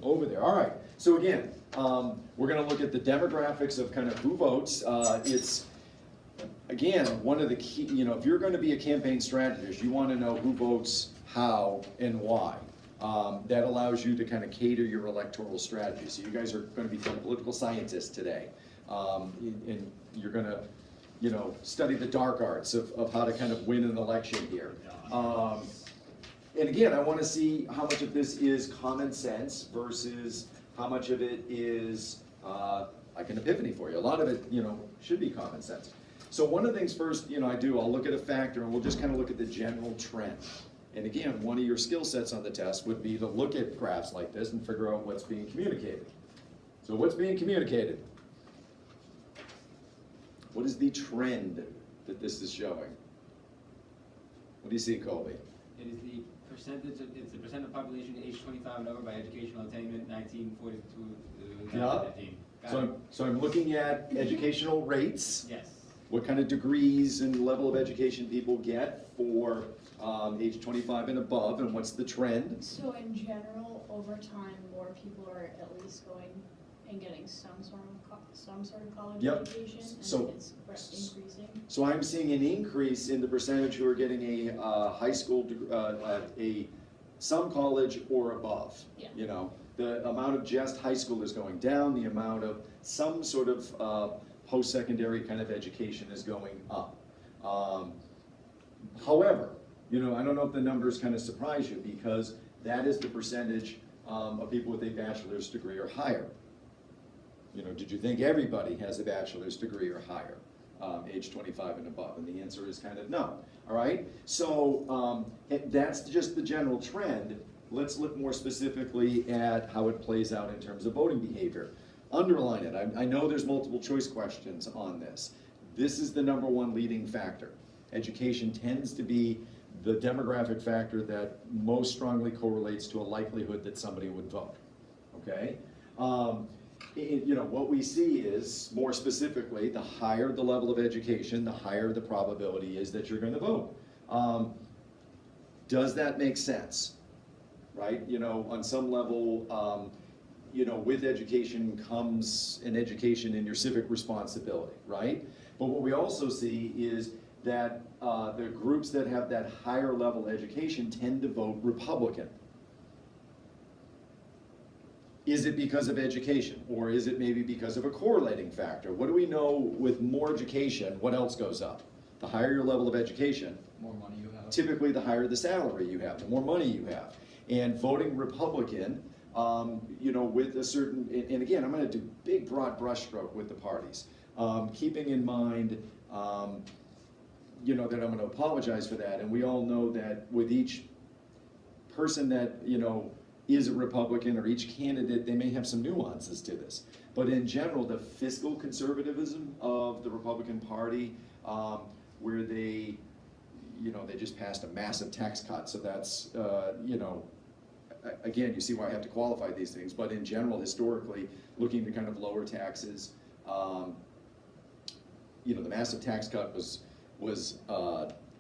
over there. All right, so again, we're gonna look at the demographics of kind of who votes. It's, again, one of the key, if you're gonna be a campaign strategist, you wanna know who votes, how, and why. That allows you to kind of cater your electoral strategy. So you guys are gonna become political scientists today. And you're gonna, study the dark arts of how to kind of win an election here. And again, I want to see how much of this is common sense versus how much of it is like an epiphany for you. A lot of it, should be common sense. So one of the things first, I'll look at a factor and we'll just kind of look at the general trend. And again, one of your skill sets on the test would be to look at graphs like this and figure out what's being communicated. So what's being communicated? What is the trend that this is showing? What do you see, Colby? It is the percent of population aged 25 and over by educational attainment, 1940 to 1915. So I'm looking at educational rates. Yes. What kind of degrees and level of education people get for age 25 and above, and what's the trend? So in general, over time, more people are at least going and getting some sort of college education, and so it's increasing. So I'm seeing an increase in the percentage who are getting a high school, some college or above. Yeah. The amount of just high school is going down. The amount of some sort of post-secondary kind of education is going up. However, I don't know if the numbers kind of surprise you, because that is the percentage of people with a bachelor's degree or higher. Did you think everybody has a bachelor's degree or higher, age 25 and above? And the answer is kind of no, all right? So that's just the general trend. Let's look more specifically at how it plays out in terms of voting behavior. Underline it. I know there's multiple choice questions on this. This is the number one leading factor. Education tends to be the demographic factor that most strongly correlates to a likelihood that somebody would vote, okay? What we see is, more specifically, the higher the level of education, the higher the probability is that you're going to vote. Does that make sense? Right? On some level, with education comes an education in your civic responsibility, right? But what we also see is that the groups that have that higher level education tend to vote Republican. Is it because of education, or is it maybe because of a correlating factor? What do we know with more education? What else goes up? The higher your level of education, more money you have. Typically the higher the salary you have, the more money you have. And voting Republican, with a certain, and again, I'm going to do big broad brushstroke with the parties, keeping in mind, that I'm going to apologize for that. And we all know that with each person that, is a Republican, or each candidate, they may have some nuances to this. But in general, the fiscal conservatism of the Republican Party, where they just passed a massive tax cut. So that's, again, you see why I have to qualify these things. But in general, historically, looking to kind of lower taxes, the massive tax cut was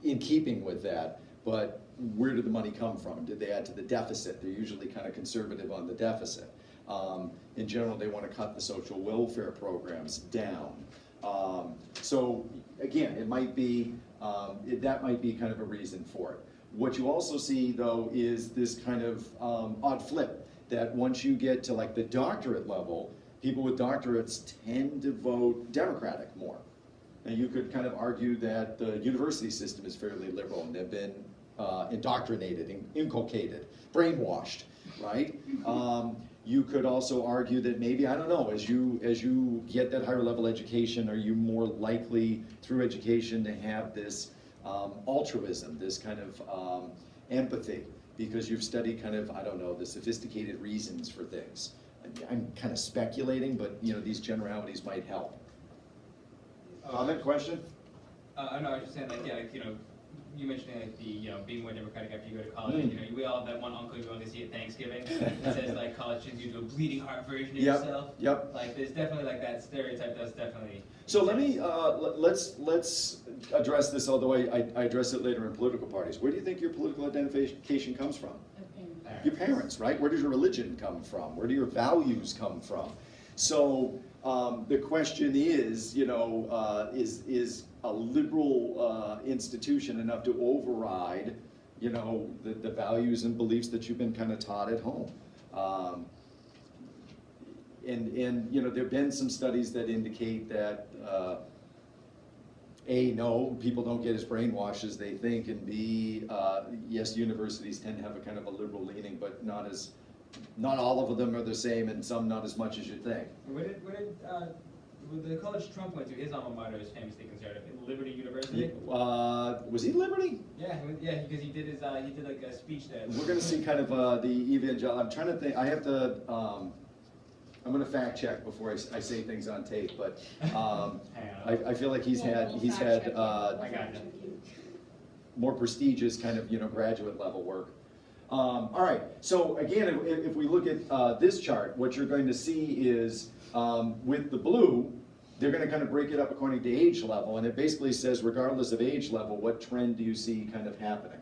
in keeping with that. But where did the money come from? Did they add to the deficit? They're usually kind of conservative on the deficit. In general, they want to cut the social welfare programs down. So again, it might be, that might be kind of a reason for it. What you also see, though, is this kind of odd flip, that once you get to like the doctorate level, people with doctorates tend to vote Democratic more. And you could kind of argue that the university system is fairly liberal, and they've been indoctrinated, inculcated, brainwashed, right? You could also argue that maybe, I don't know, as you get that higher level education, are you more likely through education to have this altruism, this kind of empathy, because you've studied kind of, I don't know, the sophisticated reasons for things. I'm kind of speculating, but these generalities might help. Comment, question? No, I was just saying, you mentioned being more democratic after you go to college. We all have that one uncle you only see at Thanksgiving that says college turns you to a bleeding heart version of yourself. Yep. There's definitely that stereotype that's definitely. So let me let's address this. Although I address it later in political parties. Where do you think your political identification comes from? Opinion. Your parents, right? Where does your religion come from? Where do your values come from? So the question is, is a liberal institution enough to override, the values and beliefs that you've been kind of taught at home? And there have been some studies that indicate that A, no, people don't get as brainwashed as they think, and B, yes, universities tend to have a kind of a liberal leaning, but not all of them are the same, and some not as much as you think. Where did the college Trump went to, his alma mater is famously conservative, Liberty University? Was he Liberty? Yeah, because he did like a speech there. We're gonna see kind of the evangelical, I'm trying to think, I have to, I'm gonna fact check before I say things on tape, but I feel like he's had I got you. more prestigious kind of graduate level work. All right, so again, if we look at this chart, what you're going to see is with the blue, they're going to kind of break it up according to age level, and it basically says regardless of age level, what trend do you see kind of happening?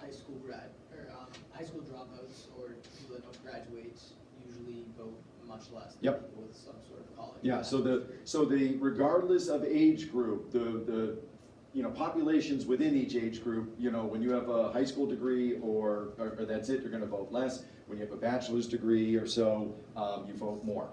High school dropouts or people that don't graduate usually vote much less than Yep. people with some sort of college. Yeah, so the regardless of age group, the populations within each age group, when you have a high school degree or that's it, you're gonna vote less. When you have a bachelor's degree or so, you vote more.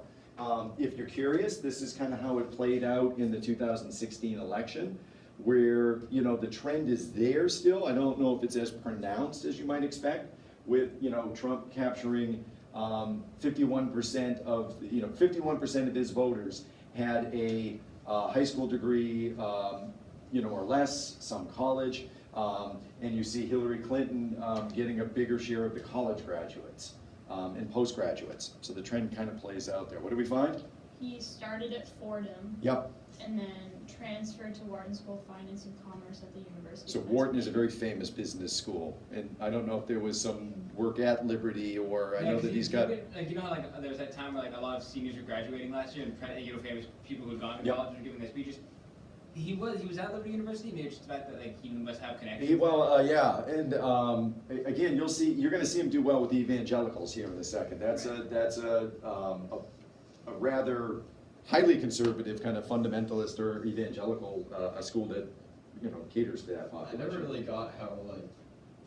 If you're curious, this is kind of how it played out in the 2016 election, where, the trend is there still. I don't know if it's as pronounced as you might expect, with, Trump capturing 51% of, 51% of his voters had a high school degree, or less, some college, and you see Hillary Clinton getting a bigger share of the college graduates and postgraduates. So the trend kind of plays out there. What do we find? He started at Fordham. Yep. And then transferred to Wharton School of Finance and Commerce at the University So of Wharton is a Pennsylvania. very famous business school, and I don't know if there was some work at Liberty, or I know that he's got. How there was that time where a lot of seniors were graduating last year, and famous people who had gone to Yep. college were giving their speeches. He was at Liberty University. Maybe it's just the fact that he must have connections. Yeah, and again, you're going to see him do well with the evangelicals here in a second. That's a rather highly conservative kind of fundamentalist or evangelical a school that caters to that I population. never really got how,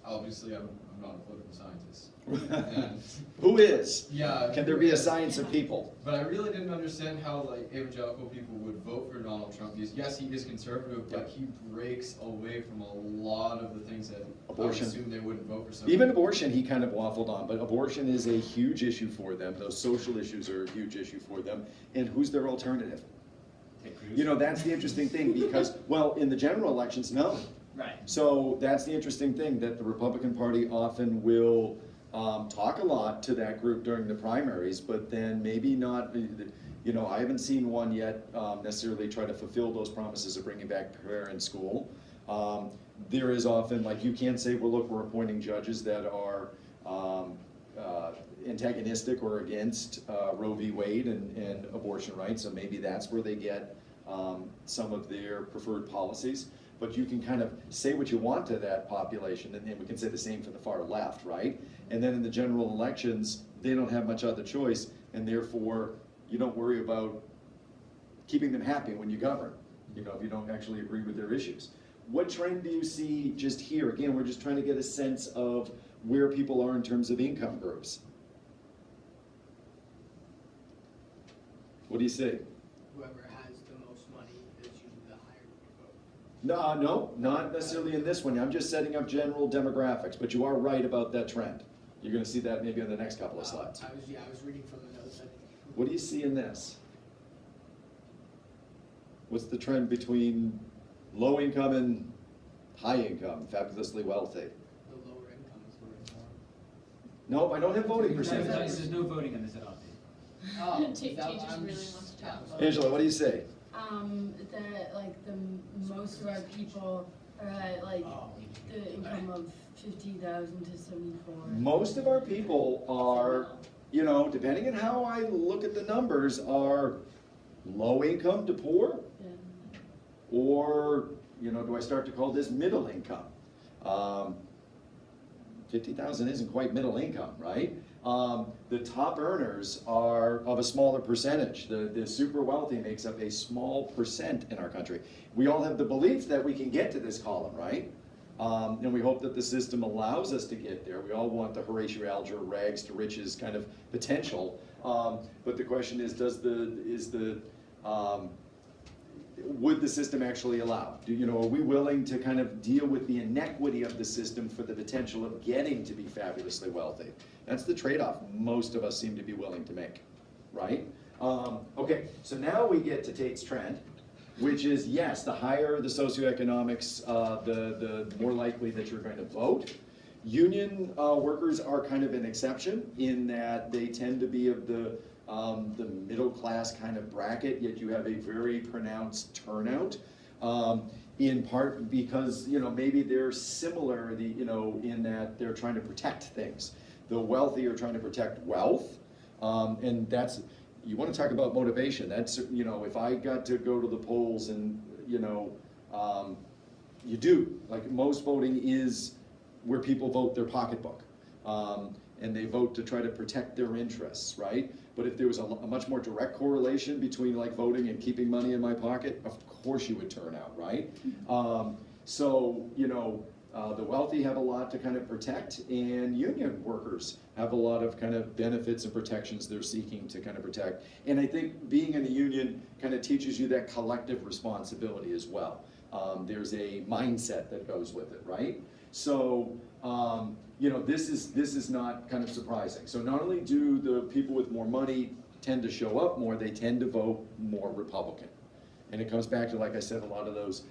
obviously I'm not a political scientist. And, Who is? yeah. Can there be a science of people? But I really didn't understand how evangelical people would vote for Donald Trump, because yes, he is conservative, but he breaks away from a lot of the things that Abortion. I would assume they wouldn't vote for somebody. Even abortion, he kind of waffled on, but abortion is a huge issue for them. Those social issues are a huge issue for them. And who's their alternative? That's the interesting thing, because, well, in the general elections, no. Right. So that's the interesting thing, that the Republican Party often will talk a lot to that group during the primaries, but then maybe not, I haven't seen one yet necessarily try to fulfill those promises of bringing back prayer in school. There is often, you can't say, well, look, we're appointing judges that are antagonistic or against Roe v. Wade and abortion rights, so maybe that's where they get some of their preferred policies. But you can kind of say what you want to that population, and we can say the same for the far left, right? And then in the general elections, they don't have much other choice, and therefore you don't worry about keeping them happy when you govern, if you don't actually agree with their issues. What trend do you see just here? Again, we're just trying to get a sense of where people are in terms of income groups. What do you see? Whoever has the most money is usually the higher vote. No, not necessarily in this one. I'm just setting up general demographics, but you are right about that trend. You're going to see that maybe on the next couple of slides. I was reading from the notes. I think. What do you see in this? What's the trend between low income and high income, fabulously wealthy? The lower income is voting more. No, I don't have voting percentage. There's no voting on this at all. Teachers really wants to talk about. Angela, what do you say? The most of our people are at the income of 50,000 to 74. Most of our people are, depending on how I look at the numbers, are low income to poor, Yeah. or, do I start to call this middle income? 50,000 isn't quite middle income, right? The top earners are of a smaller percentage. The super wealthy makes up a small percent in our country. We all have the belief that we can get to this column, right? And we hope that the system allows us to get there. We all want the Horatio Alger rags to riches kind of potential. But the question is, would the system actually allow? Are we willing to kind of deal with the inequity of the system for the potential of getting to be fabulously wealthy? That's the trade-off most of us seem to be willing to make, right? Okay, so now we get to Tate's trend, which is, yes, the higher the socioeconomics, the more likely that you're going to vote. Union workers are kind of an exception in that they tend to be of the middle class kind of bracket, yet you have a very pronounced turnout. In part because maybe they're similar, in that they're trying to protect things. The wealthy are trying to protect wealth, and that's, you want to talk about motivation. That's if I got to go to the polls and you do, like, most voting is where people vote their pocketbook. And they vote to try to protect their interests, right? But if there was a much more direct correlation between like voting and keeping money in my pocket, of course you would turn out, right? The wealthy have a lot to kind of protect, and union workers have a lot of kind of benefits and protections they're seeking to kind of protect. And I think being in a union kind of teaches you that collective responsibility as well. There's a mindset that goes with it, right? So, this is not kind of surprising. So not only do the people with more money tend to show up more, they tend to vote more Republican. And it comes back to, like I said, a lot of those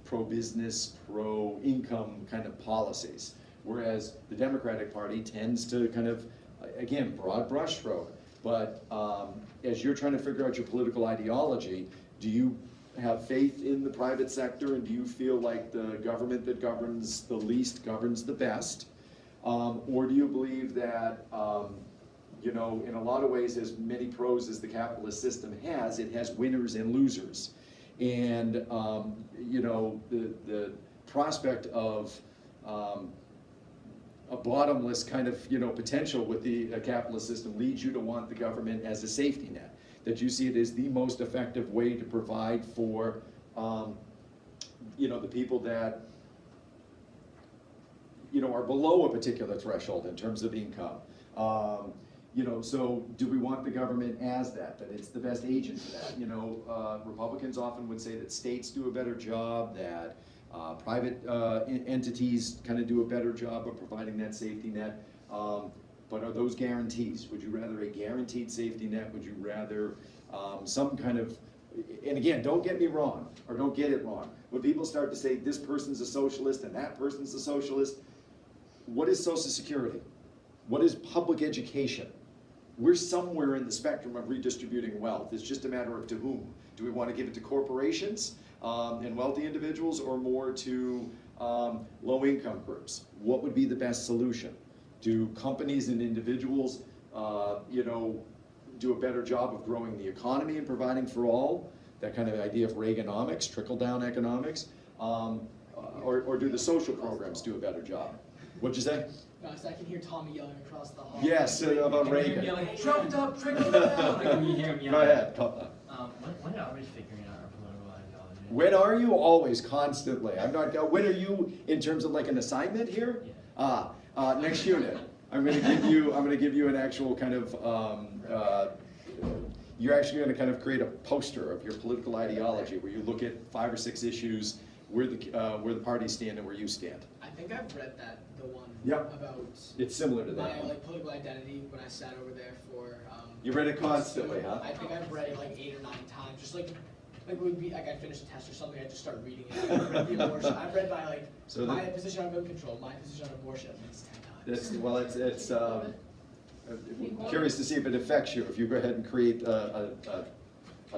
pro-business, pro-income kind of policies. Whereas the Democratic Party tends to kind of, again, broad brushstroke, but as you're trying to figure out your political ideology, do you have faith in the private sector, and do you feel like the government that governs the least governs the best? Or do you believe that, in a lot of ways, as many pros as the capitalist system has, it has winners and losers. And, the prospect of a bottomless kind of, potential with the capitalist system leads you to want the government as a safety net. That you see it as the most effective way to provide for, the people that, are below a particular threshold in terms of income. So do we want the government as that it's the best agent for that? Republicans often would say that states do a better job, that private entities kind of do a better job of providing that safety net. But are those guarantees? Would you rather a guaranteed safety net? Would you rather some kind of, and again, don't get me wrong, or don't get it wrong. When people start to say this person's a socialist and that person's a socialist, what is Social Security? What is public education? We're somewhere in the spectrum of redistributing wealth. It's just a matter of to whom. Do we want to give it to corporations and wealthy individuals, or more to low-income groups? What would be the best solution? Do companies and individuals, do a better job of growing the economy and providing for all? That kind of idea of Reaganomics, trickle-down economics, or do the social programs do a better job? What'd you say? No, so I can hear Tommy yelling across the hall. Yes, about Reagan. Yelling, trumped up, trickle down. Like, when you hear him Go yelling. ahead. When are we figuring out our political ideology? When are you? Always, constantly. I'm not. When are you in terms of like an assignment here? Yeah. Next unit. I'm going to give you an actual kind of. You're actually going to kind of create a poster of your political ideology, where you look at 5 or 6 issues, where the parties stand and where you stand. I think I've read that, the one Yep. about It's similar to that my one. political identity when I sat over there for. You read it constantly, huh? I think I've read it like 8 or 9 times, just like it would be like I'd finish a test or something, I'd just start reading it. I've read the abortion. I've read my So my position on gun control, my position on abortion at least 10 times. It's curious to see if it affects you, if you go ahead and create a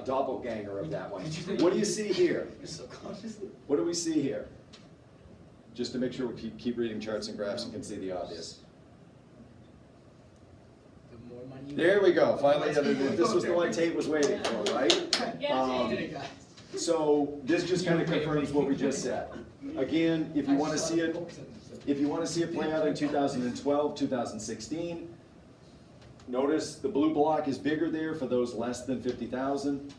doppelganger of that one. What do you see here? Subconsciously. What do we see here? Just to make sure we keep reading charts and graphs and can see the obvious. The more money you There we go, finally, this was the one Tate was waiting for, right? Yeah, Um, did it, guys. So this just kind of confirms what we just said. again, if you wanna see it, play out in 2012, 2016, notice the blue block is bigger there for those less than 50,000.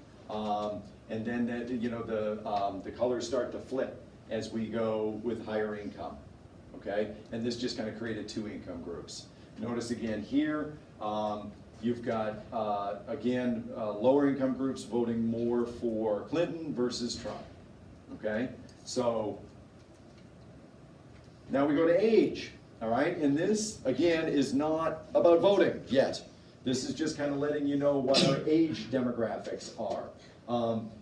And then the colors start to flip as we go with higher income, okay? And this just kind of created two income groups. Notice again here, you've got, again, lower income groups voting more for Clinton versus Trump, okay? So now we go to age, all right? And this, again, is not about voting yet. This is just kind of letting you know what our age demographics are.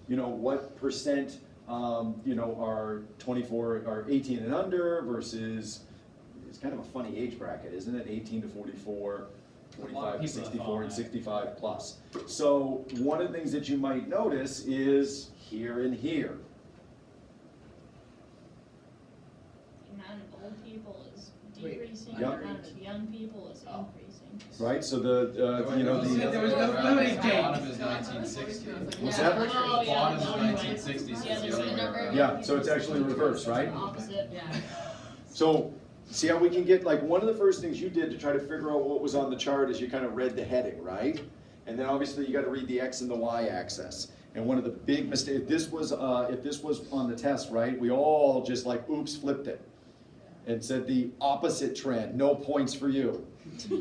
What percent, are 24, are 18 and under versus, it's kind of a funny age bracket, isn't it? 18 to 44, 45 to 64, and 65 plus. So one of the things that you might notice is here and here. The amount of old people is decreasing, the Yep. amount of young people is increasing. Right, so the. There was no voting The date. bottom is 1960. What's that? The Oh, yeah, bottom is no, 1960s. Yeah, there's a number of Yeah, young so it's people actually that's reversed, right? Opposite. Yeah. So, see how we can get, like, one of the first things you did to try to figure out what was on the chart is you kind of read the heading, right? And then obviously you got to read the X and the Y axis. And one of the big mistakes, if this was on the test, right, we all just like, oops, flipped it. And said the opposite trend, no points for you,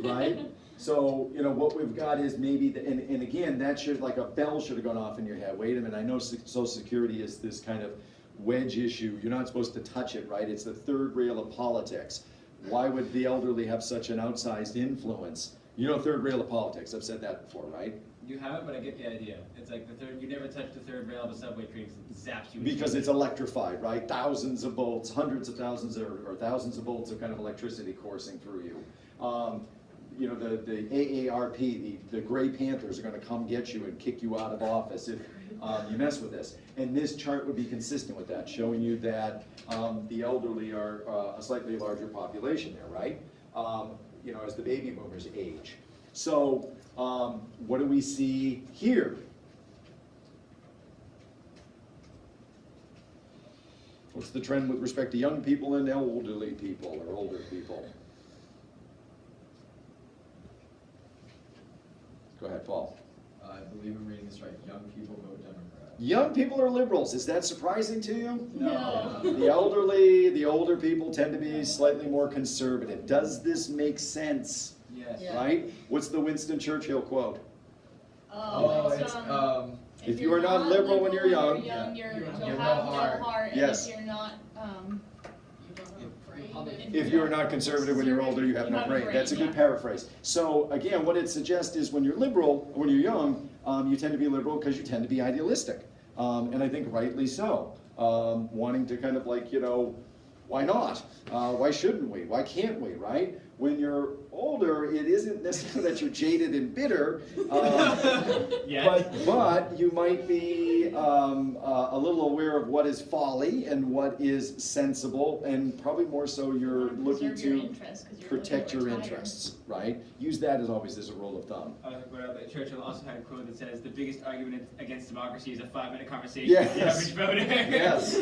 right? So, what we've got is maybe, and again, that should, like a bell should have gone off in your head. Wait a minute, I know Social Security is this kind of wedge issue. You're not supposed to touch it, right? It's the third rail of politics. Why would the elderly have such an outsized influence? Third rail of politics, I've said that before, right? You haven't, but I get the idea. It's like you never touch the third rail of a subway train because it zaps you. Because it's electrified, right? Thousands of volts, hundreds of thousands or thousands of volts of kind of electricity coursing through you. The AARP, the Gray Panthers are gonna come get you and kick you out of office if you mess with this. And this chart would be consistent with that, showing you that the elderly are a slightly larger population there, right? As the baby boomers age. So, what do we see here? What's the trend with respect to young people and elderly people or older people? Go ahead, Paul. I believe I'm reading this right. Young people vote Democrat. Young people are liberals. Is that surprising to you? No. The elderly, the older people tend to be slightly more conservative. Does this make sense? Yes. Yeah. Right? What's the Winston Churchill quote? Oh, It's, it's, If you you're are not liberal when you're young, you'll you have have no no heart. heart, and Yes. if you're not, if you are not conservative when you're older, you have no brain. That's a good paraphrase. So again, what it suggests is when you're liberal, when you're young, you tend to be liberal because you tend to be idealistic. And I think rightly so. Wanting to kind of like, why not? Why shouldn't we? Why can't we, right? When you're older, it isn't necessarily that you're jaded and bitter, but you might be a little aware of what is folly and what is sensible, and probably more so you're looking to protect your interests, right? Use that as always as a rule of thumb. Churchill also had a quote that says, "The biggest argument against democracy is a 5-minute conversation Yes. with the average voter." Yes.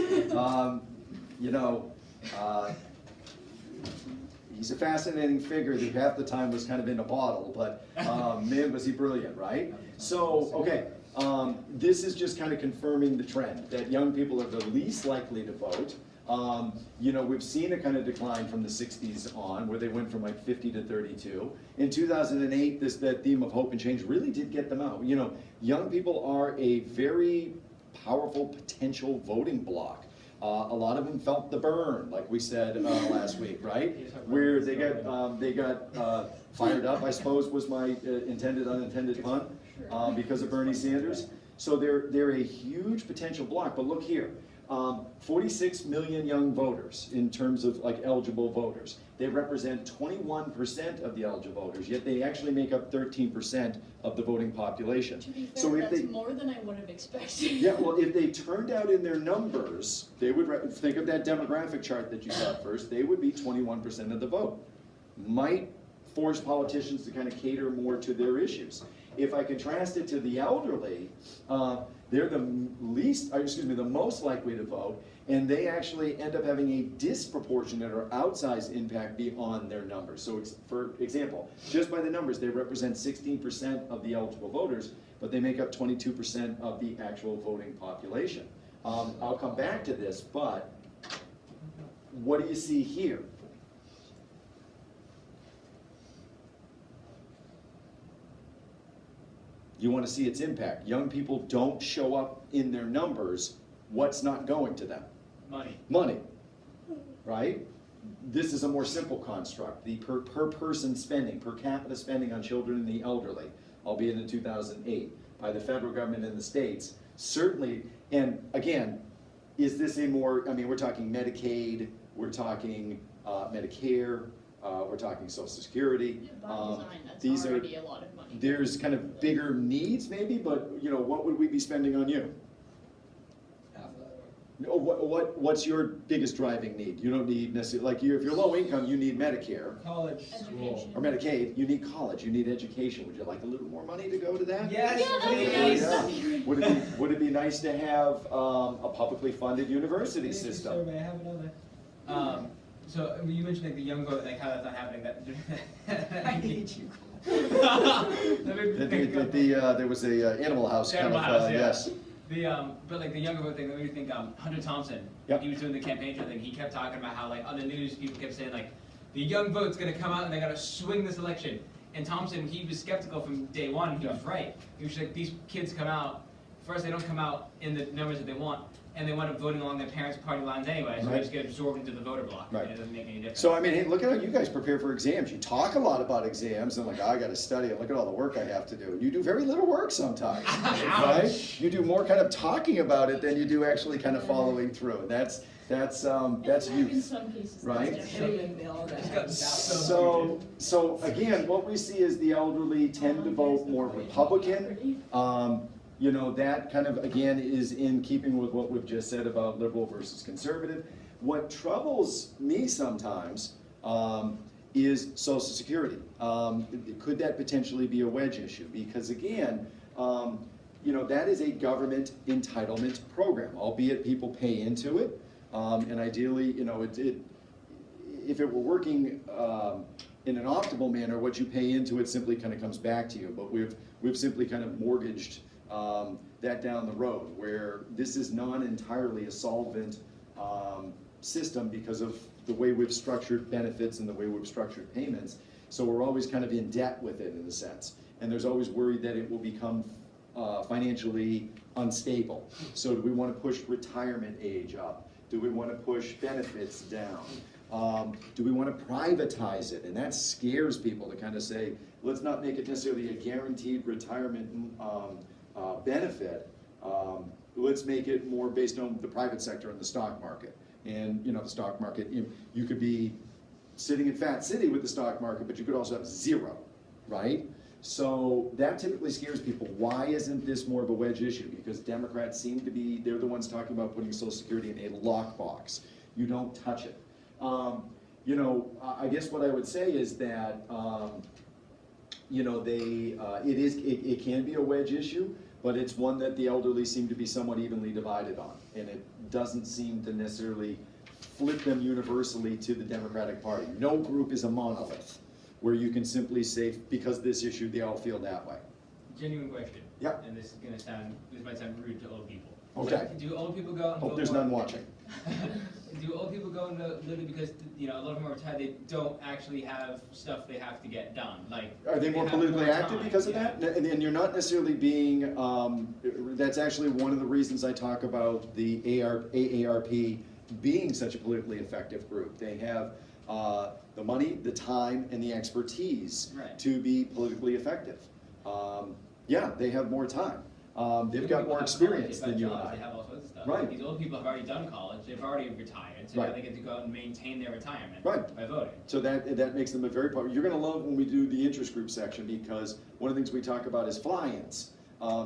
He's a fascinating figure who half the time was kind of in a bottle, but man, was he brilliant, right? So, okay, this is just kind of confirming the trend that young people are the least likely to vote. We've seen a kind of decline from the 60s on, where they went from like 50 to 32. In 2008, that theme of hope and change really did get them out. Young people are a very powerful potential voting bloc. A lot of them felt the burn, like we said last week, right? Where they got fired up, I suppose was my intended unintended pun, because of Bernie Sanders. So they're a huge potential bloc. But look here, 46 million young voters in terms of like eligible voters. They represent 21% of the eligible voters, yet they actually make up 13% of the voting population. to be fair, So if that's they, more than I would have expected. yeah, well, if they turned out in their numbers, they would, think of that demographic chart that you saw first, they would be 21% of the vote. Might force politicians to kind of cater more to their issues. If I contrast it to the elderly, they're the the most likely to vote, and they actually end up having a disproportionate or outsized impact beyond their numbers. So for example, just by the numbers, they represent 16% of the eligible voters, but they make up 22% of the actual voting population. I'll come back to this, but what do you see here? You want to see its impact. Young people don't show up in their numbers. What's not going to them? Money. Money, right? This is a more simple construct. The per person spending, per capita spending on children and the elderly, albeit in 2008, by the federal government and the states, certainly, and again, is this a more, I mean, we're talking Medicaid, we're talking Medicare, we're talking Social Security. By design, that's These are, already a lot of money. there's kind of bigger needs maybe, but you know, what would we be spending on you? Half of that. No, what's your biggest driving need? You don't need necessarily, like, if you're low income, you need Medicare. College. Education. Or Medicaid, you need college, you need education. Would you like a little more money to go to that? Yes, Yeah, that'd be please. nice. Yeah. Would it be nice to have a publicly funded university Thank you, system? sir. May I have another? So you mentioned like the young vote, like how that's not happening. I hate you. There was a Animal House kind Animal of, House, yeah. yes. But like the younger vote thing, that made me think Hunter Thompson. Yep. He was doing the campaign trail thing. He kept talking about how like on the news people kept saying like the young vote's gonna come out and they gotta swing this election. And Thompson, he was skeptical from day one. He was right. He was like, these kids come out. First, they don't come out in the numbers that they want, and they wind up voting along their parents' party lines anyway. So Right. they just get absorbed into the voter block. Right. And it doesn't make any difference. So I mean, hey, look at how you guys prepare for exams. You talk a lot about exams, and like, oh, I got to study it. Look at all the work I have to do. You do very little work sometimes, right? You do more kind of talking about it than you do actually kind of following through. And that's In youth, some cases, right? that's different. Just got So again, what we see is the elderly tend to vote more Republican. You know, that kind of, again, is in keeping with what we've just said about liberal versus conservative. What troubles me sometimes is Social Security. Could that potentially be a wedge issue? Because again, you know, that is a government entitlement program, albeit people pay into it. And ideally, you know, if it were working in an optimal manner, what you pay into it simply kind of comes back to you. But we've simply kind of mortgaged that down the road, where this is not entirely a solvent system because of the way we've structured benefits and the way we've structured payments. So we're always kind of in debt with it in a sense. And there's always worry that it will become financially unstable. So do we want to push retirement age up? Do we want to push benefits down? Do we want to privatize it? And that scares people to kind of say, let's not make it necessarily a guaranteed retirement benefit. Let's make it more based on the private sector and the stock market. And you know, the stock market, you could be sitting in Fat City with the stock market, but you could also have zero, right? So that typically scares people. Why isn't this more of a wedge issue? Because Democrats seem to be, they're the ones talking about putting Social Security in a lockbox. You don't touch it. You know, I guess what I would say is that, you know, it can be a wedge issue, but it's one that the elderly seem to be somewhat evenly divided on. And it doesn't seem to necessarily flip them universally to the Democratic Party. No group is a monolith where you can simply say, because this issue, they all feel that way. Genuine question. Yep. And this might sound rude to old people. Okay. Do old people go and Hope vote there's more? none watching. Do old people go into literally because, you know, a lot of them are retired, they don't actually have stuff they have to get done, like. Are they more have politically more active time, because of yeah. that? And you're not necessarily being, that's actually one of the reasons I talk about the AARP being such a politically effective group. They have the money, the time, and the expertise Right. to be politically effective. Yeah, they have more time. They've Young got people more have experience college, they've than you got and jobs, I. They have all sorts of stuff. Right. Like, these old people have already done college, they've already retired, so now Right. they get to go out and maintain their retirement Right. by voting. So that makes them a very popular. You're gonna love when we do the interest group section, because one of the things we talk about is fly-ins.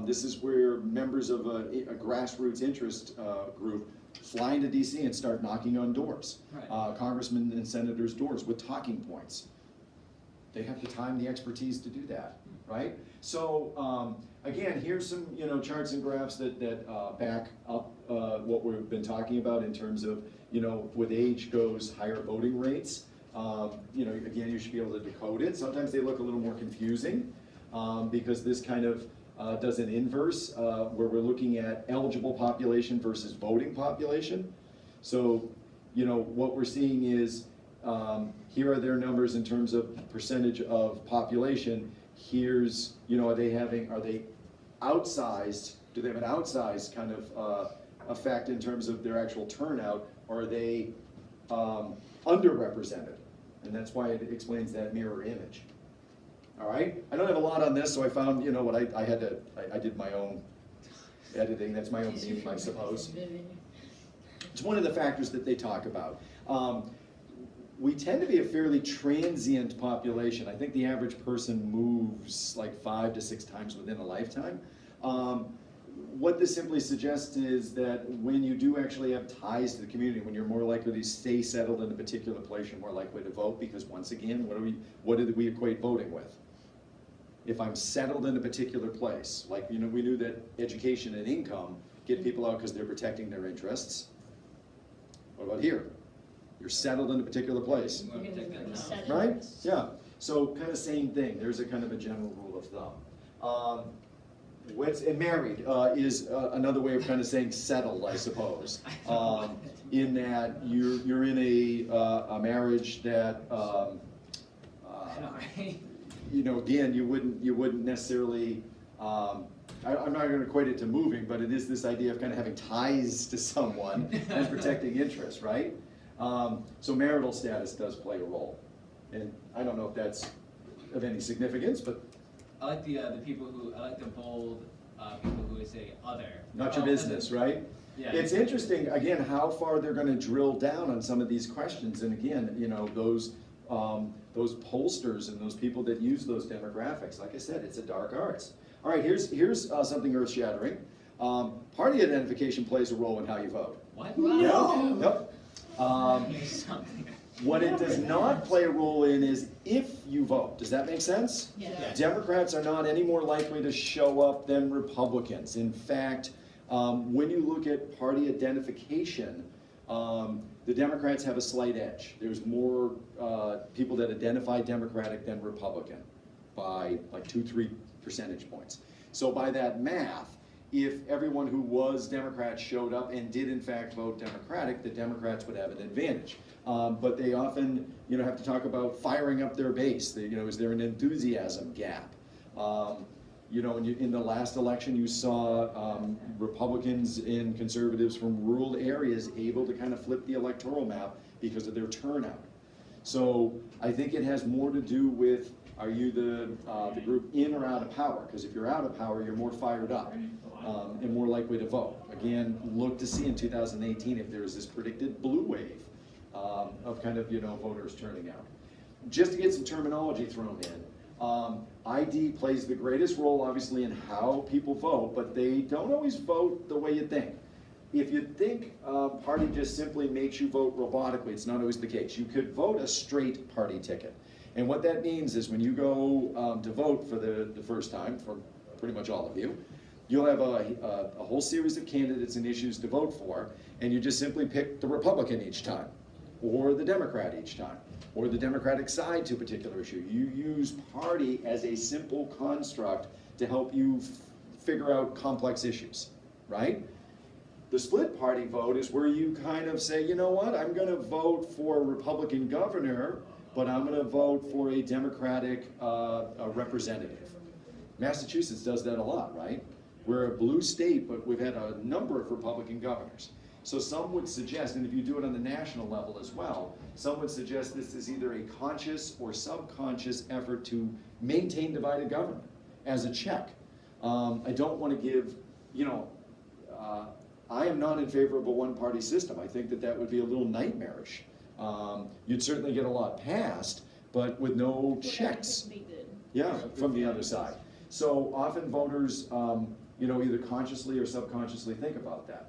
This is where members of a grassroots interest group fly into DC and start knocking on doors. Right. Congressmen and senators' doors with talking points. They have the time, the expertise to do that, right? So, again, here's some, charts and graphs that back up what we've been talking about in terms of, with age goes higher voting rates. Again, you should be able to decode it. Sometimes they look a little more confusing because this kind of does an inverse where we're looking at eligible population versus voting population. So, what we're seeing is here are their numbers in terms of percentage of population. Here's, are they outsized? Do they have an outsized kind of effect in terms of their actual turnout, or are they underrepresented? And that's why it explains that mirror image. All right, I don't have a lot on this, so I found, what I did my own editing. That's my own meme, I suppose. It's one of the factors that they talk about. We tend to be a fairly transient population. I think the average person moves like 5 to 6 times within a lifetime. What this simply suggests is that when you do actually have ties to the community, when you're more likely to stay settled in a particular place, you're more likely to vote, because once again, what did we equate voting with? If I'm settled in a particular place, like we knew that education and income get people out because they're protecting their interests. What about here? You're settled in a particular place, right? Yeah, so kind of same thing. There's a kind of a general rule of thumb. And married is another way of kind of saying settled, I suppose. In that you're in a marriage that, again, you wouldn't necessarily. I'm not going to equate it to moving, but it is this idea of kind of having ties to someone and protecting interests, right? So marital status does play a role, and I don't know if that's of any significance, but I like the bold people who would say other. not your business, right? Yeah. It's interesting, again, how far they're going to drill down on some of these questions, and again, those pollsters and those people that use those demographics. Like I said, it's a dark arts. All right, here's something earth-shattering. Party identification plays a role in how you vote. What? Yep. Yep. Something. What it does not play a role in is if you vote. Does that make sense? Yeah. Democrats are not any more likely to show up than Republicans. In fact, when you look at party identification, the Democrats have a slight edge. There's more people that identify Democratic than Republican by like 2-3 percentage points. So by that math, if everyone who was Democrat showed up and did in fact vote Democratic, the Democrats would have an advantage. But they often, have to talk about firing up their base. Is there an enthusiasm gap? In the last election, you saw Republicans and conservatives from rural areas able to kind of flip the electoral map because of their turnout. So I think it has more to do with, are you the group in or out of power? Because if you're out of power, you're more fired up and more likely to vote. Again, look to see in 2018 if there's this predicted blue wave of kind of, voters turning out. Just to get some terminology thrown in, ID plays the greatest role, obviously, in how people vote, but they don't always vote the way you think. If you think party just simply makes you vote robotically, it's not always the case. You could vote a straight party ticket. And what that means is when you go to vote for the first time, for pretty much all of you, you'll have a whole series of candidates and issues to vote for, and you just simply pick the Republican each time, or the Democrat each time, or the Democratic side to a particular issue. You use party as a simple construct to help you figure out complex issues, right? The split party vote is where you kind of say, you know what, I'm going to vote for a Republican governor, but I'm going to vote for a Democratic representative. Massachusetts does that a lot, right? We're a blue state, but we've had a number of Republican governors. So some would suggest, and if you do it on the national level as well, some would suggest this is either a conscious or subconscious effort to maintain divided government as a check. I don't want to give, I am not in favor of a one-party system. I think that would be a little nightmarish. You'd certainly get a lot passed, but with no checks. Yeah, from the other side. So often voters, either consciously or subconsciously think about that.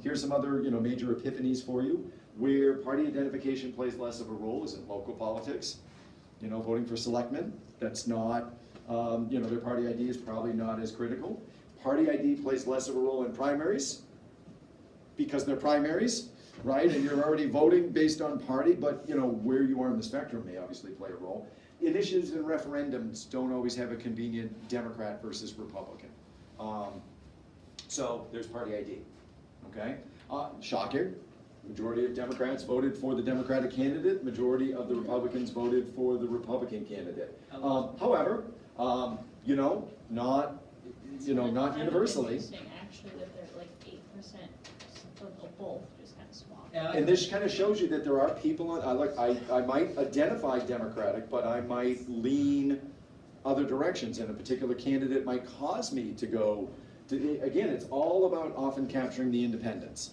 Here's some other, major epiphanies for you. Where party identification plays less of a role is in local politics. You know, voting for selectmen, that's not, you know, their party ID is probably not as critical. Party ID plays less of a role in primaries, because they're primaries, right? And you're already voting based on party, but, you know, where you are in the spectrum may obviously play a role. Initiatives and referendums don't always have a convenient Democrat versus Republican. So there's party ID, okay? Shocker, majority of Democrats voted for the Democratic candidate, majority of the Republicans voted for the Republican candidate. However, you know, not universally. It's interesting, actually, that they're like 8% of both, just kind of swap. Yeah, I like And this kind of shows you that there are people, I might identify Democratic, but I might lean other directions, and a particular candidate might cause me to go, again, it's all about often capturing the independents.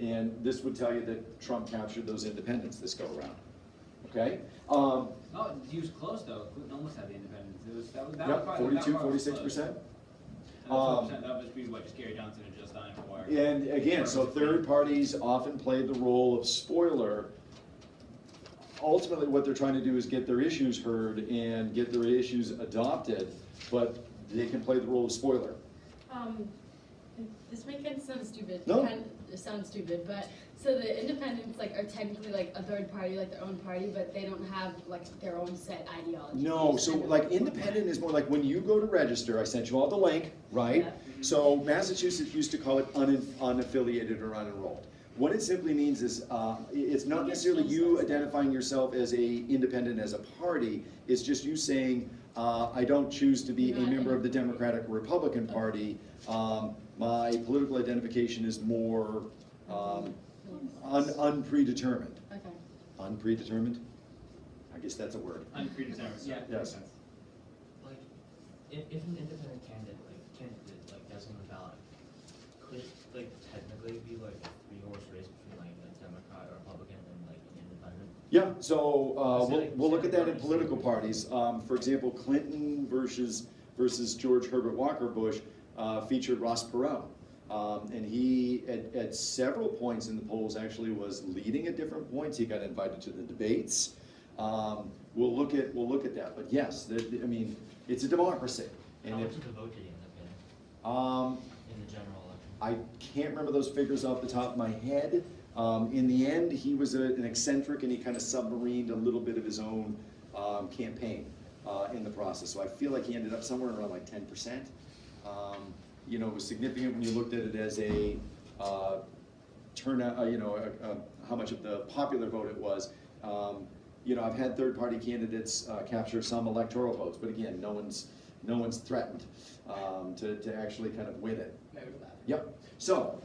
And this would tell you that Trump captured those independents this go around, okay? No, he was close though. Clinton almost had the independence. It was, that was Yep, probably, 42, that part was 46%. close. That was 12%. That would just be what, just Gary Johnson and Jill Stein for. And again, so third parties often play the role of spoiler. Ultimately, what they're trying to do is get their issues heard and get their issues adopted, but they can play the role of spoiler. This may kind of sound stupid. No. Kind of sound stupid, but so the independents like are technically like a third party, like their own party, but they don't have like their own set ideology. No, They just so kind of like one independent party. is more like when you go to register, I sent you all the link, right? Yeah. So Massachusetts used to call it unaffiliated or unenrolled. What it simply means is, it's not necessarily you identifying yourself as a independent as a party, it's just you saying, I don't choose to be a Not member of the independent. Democratic or Republican Party. My political identification is more unpredetermined. Okay. Unpredetermined? I guess that's a word. Unpredetermined. Yeah. Yes. Like, if an independent candidate gets on the ballot, could it like technically be like a three-horse race between like a Democrat or Republican and like an independent? Yeah, so Say like- we'll look say at that in like political parties. parties. For example, Clinton versus George Herbert Walker Bush featured Ross Perot. And he, at several points in the polls, actually was leading at different points. He got invited to the debates. We'll look at that. But yes, I mean, it's a democracy. How And much if, of the vote did he end up getting um, in the general election? I can't remember those figures off the top of my head. In the end, he was an eccentric, and he kind of submarined a little bit of his own campaign in the process. So I feel like he ended up somewhere around like 10%. You know, it was significant when you looked at it as a turnout, how much of the popular vote it was. You know, I've had third-party candidates capture some electoral votes, but again, no one's threatened to actually kind of win it. Maybe for that. Yep. So,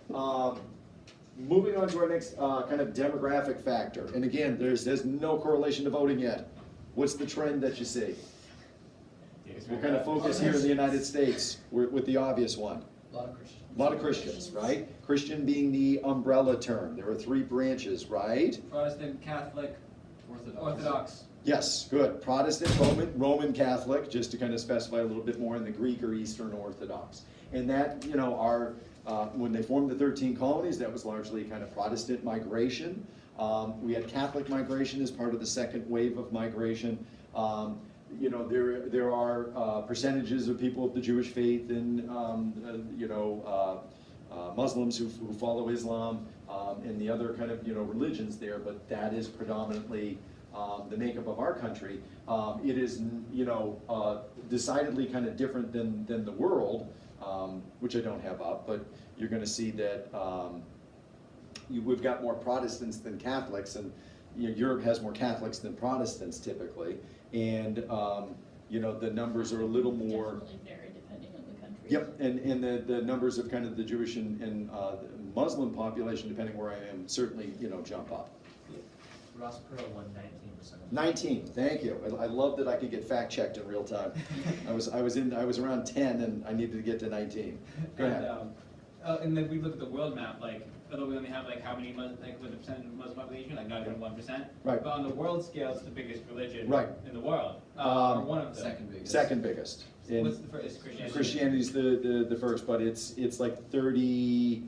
moving on to our next kind of demographic factor. And again, there's no correlation to voting yet. What's the trend that you see? We'll kind of focus here in the United States with the obvious one. A lot of Christians. A lot of Christians, right? Christian being the umbrella term. There are three branches, right? Protestant, Catholic, Orthodox. Yes, good. Protestant, Roman Catholic, just to kind of specify a little bit more in the Greek or Eastern Orthodox. And that, you know, when they formed the 13 colonies, that was largely kind of Protestant migration. We had Catholic migration as part of the second wave of migration. You know, there are percentages of people of the Jewish faith and, Muslims who follow Islam and the other kind of, religions there, but that is predominantly the makeup of our country. It is, decidedly kind of different than the world, which I don't have up, but you're gonna see that we've got more Protestants than Catholics, and Europe has more Catholics than Protestants typically, and the numbers are a little more. Definitely vary depending on the country. Yep, and the numbers of kind of the Jewish and Muslim population, depending where I am, certainly jump up. Ross Perot won 19%. 19, thank you. I love that I could get fact checked in real time. I was around 10 and I needed to get to 19. Go ahead. And then we look at the world map, like, although we only have like how many, with the percent of Muslim population, like not even 1%. Right. But on the world scale, it's the biggest religion Right. in the world. Or one of them. Second biggest. Second biggest. And What's the first? Christianity. Christianity's the first, but it's like 34%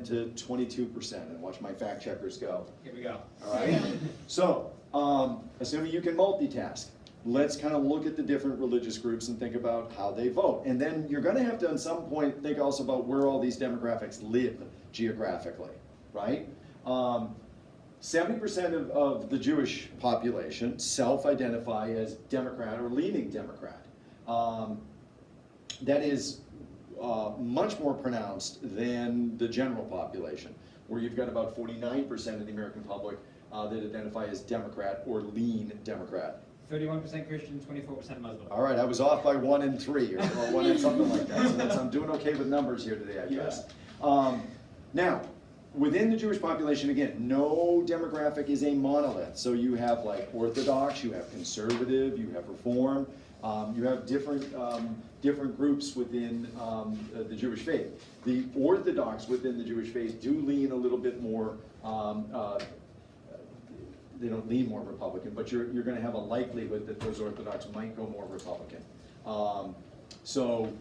to 22%, and watch my fact checkers go. Here we go. All right. So assuming you can multitask, let's kind of look at the different religious groups and think about how they vote. And then you're going to have to, at some point, think also about where all these demographics live geographically, right? 70% of the Jewish population self-identify as Democrat or leaning Democrat. That is much more pronounced than the general population, where you've got about 49% of the American public that identify as Democrat or lean Democrat. 31% Christian, 24% Muslim. All right, I was off by 1 in 3 or 1 in something like that. So I'm doing okay with numbers here today, I guess. Now, within the Jewish population, again, no demographic is a monolith. So you have like Orthodox, you have conservative, you have Reform, you have different groups within the Jewish faith. The Orthodox within the Jewish faith do lean a little bit more. They don't lean more Republican, but you're going to have a likelihood that those Orthodox might go more Republican. So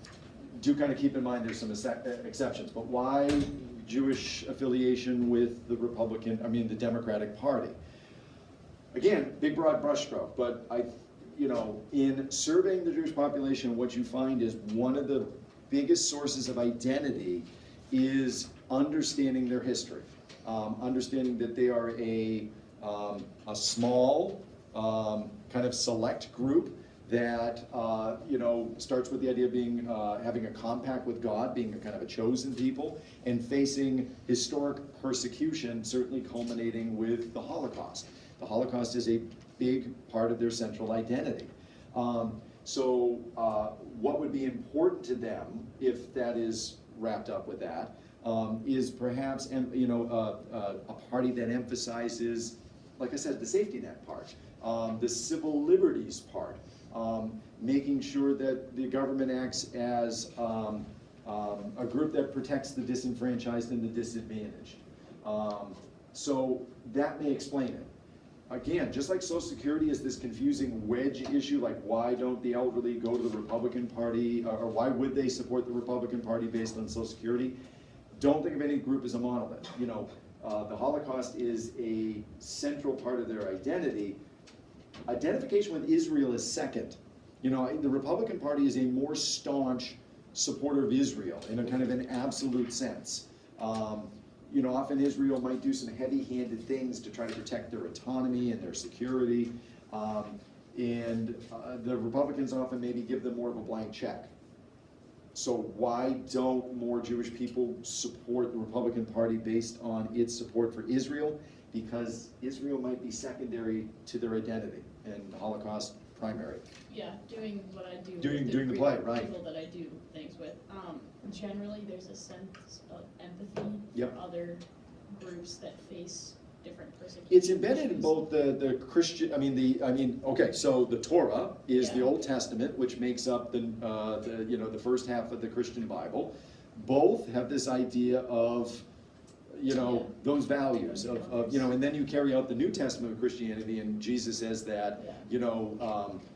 do kind of keep in mind there's some exceptions. But why Jewish affiliation with the the Democratic Party? Again, big broad brushstroke, but in surveying the Jewish population, what you find is one of the biggest sources of identity is understanding their history, understanding that they are a small, kind of select group that starts with the idea of being having a compact with God, being a kind of a chosen people, and facing historic persecution, certainly culminating with the Holocaust. The Holocaust is a big part of their central identity. So what would be important to them, if that is wrapped up with that, is perhaps a party that emphasizes, like I said, the safety net part, the civil liberties part, making sure that the government acts as a group that protects the disenfranchised and the disadvantaged. So that may explain it. Again, just like Social Security is this confusing wedge issue, like why don't the elderly go to the Republican Party, or why would they support the Republican Party based on Social Security? Don't think of any group as a monolith. The Holocaust is a central part of their identity. Identification with Israel is second. The Republican Party is a more staunch supporter of Israel in a kind of an absolute sense. Often Israel might do some heavy-handed things to try to protect their autonomy and their security, and the Republicans often maybe give them more of a blank check. So why don't more Jewish people support the Republican Party based on its support for Israel? Because Israel might be secondary to their identity, and the Holocaust primary. Yeah, doing what I do. Doing with the group play, of right. People that I do things with. Generally, there's a sense of empathy Yep. for other groups that face different persecution. It's embedded in issues. both the Christian. Okay. So the Torah is the Yeah. Old Testament, which makes up the first half of the Christian Bible. Both have this idea of those values of and then you carry out the New Testament of Christianity, and Jesus says that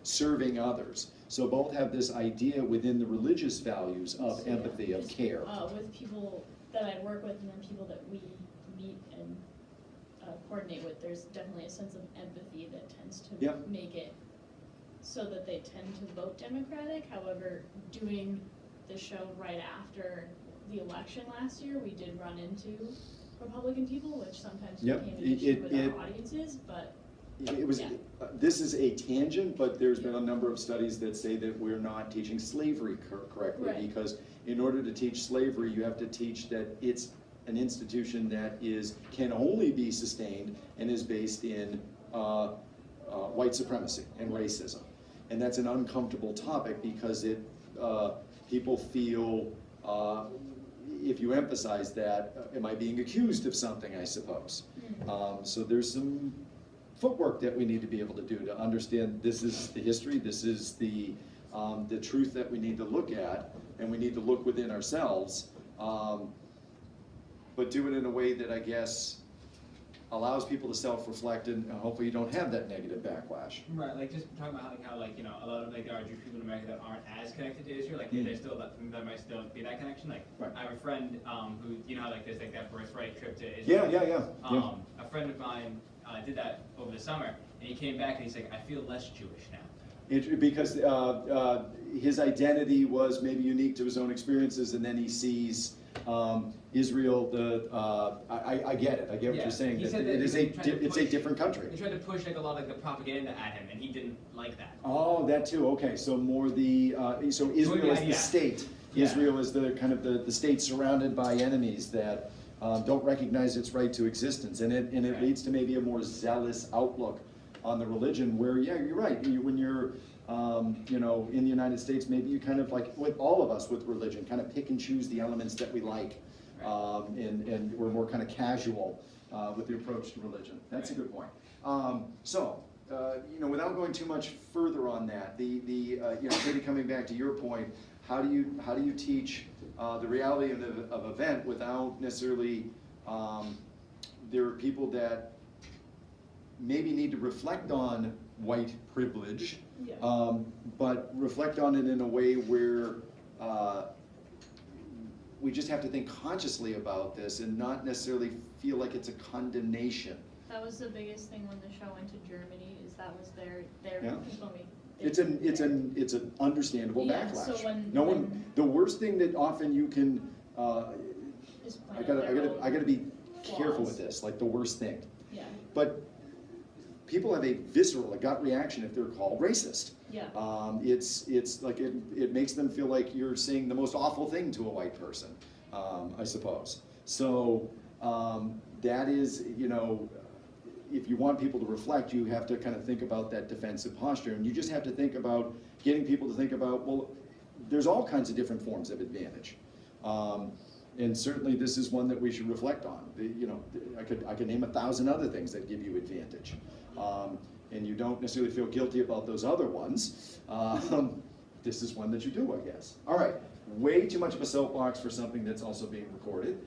serving others. So both have this idea within the religious values of empathy, of Just, care. with people that I work with and then people that we meet and coordinate with, there's definitely a sense of empathy that tends to Yep. make it so that they tend to vote Democratic. However, doing the show right after the election last year, we did run into Republican people, which sometimes Yep. became an issue with our audiences, but It was. Yeah. This is a tangent, but there's been a number of studies that say that we're not teaching slavery correctly, Right. because in order to teach slavery, you have to teach that it's an institution that can only be sustained and is based in white supremacy and racism, and that's an uncomfortable topic because people feel. If you emphasize that, am I being accused of something, I suppose? So there's some footwork that we need to be able to do to understand this is the history, this is the truth that we need to look at, and we need to look within ourselves, but do it in a way that I guess allows people to self-reflect, and hopefully you don't have that negative backlash. Right, like just talking about how a lot of there are Jewish people in America that aren't as connected to Israel, there's still there might still be that connection. Right. I have a friend who there's that birthright trip to Israel. Yeah. A friend of mine did that over the summer, And he came back and he's like, I feel less Jewish now. Because his identity was maybe unique to his own experiences, and then he sees Israel. I get it. I get what Yeah. you're saying. He That said that it is he was trying to it's a push- different country. They tried to push like a lot of like the propaganda at him, and he didn't like that. Oh, that too. Okay, so more the so Israel is the idea. state. Yeah. Israel is the kind of the state surrounded by enemies that don't recognize its right to existence, and it Right. leads to maybe a more zealous outlook on the religion. Where you're right. When you're in the United States, maybe you kind of like with all of us with religion, kind of pick and choose the elements that we like, and we're more kind of casual with the approach to religion. That's a good point. Without going too much further on that, maybe coming back to your point, how do you teach the reality of event without necessarily there are people that maybe need to reflect on white privilege, Yeah. but reflect on it in a way where we just have to think consciously about this and not necessarily feel like it's a condemnation. That was the biggest thing when the show went to Germany, is that was their Yeah. when we. It's an understandable Yeah, backlash. so when- No one. when- The worst thing that often you can. Is I point gotta out their own be careful flaws. with this. Like the worst thing. Yeah, But people have a visceral, a gut reaction if they're called racist. yeah. It's like it makes them feel like you're saying the most awful thing to a white person, I suppose. So that is, if you want people to reflect, you have to kind of think about that defensive posture, and you just have to think about getting people to think about, well, there's all kinds of different forms of advantage. And certainly this is one that we should reflect on. I could name 1,000 other things that give you advantage. And you don't necessarily feel guilty about those other ones. This is one that you do, I guess. All right, way too much of a soapbox for something that's also being recorded.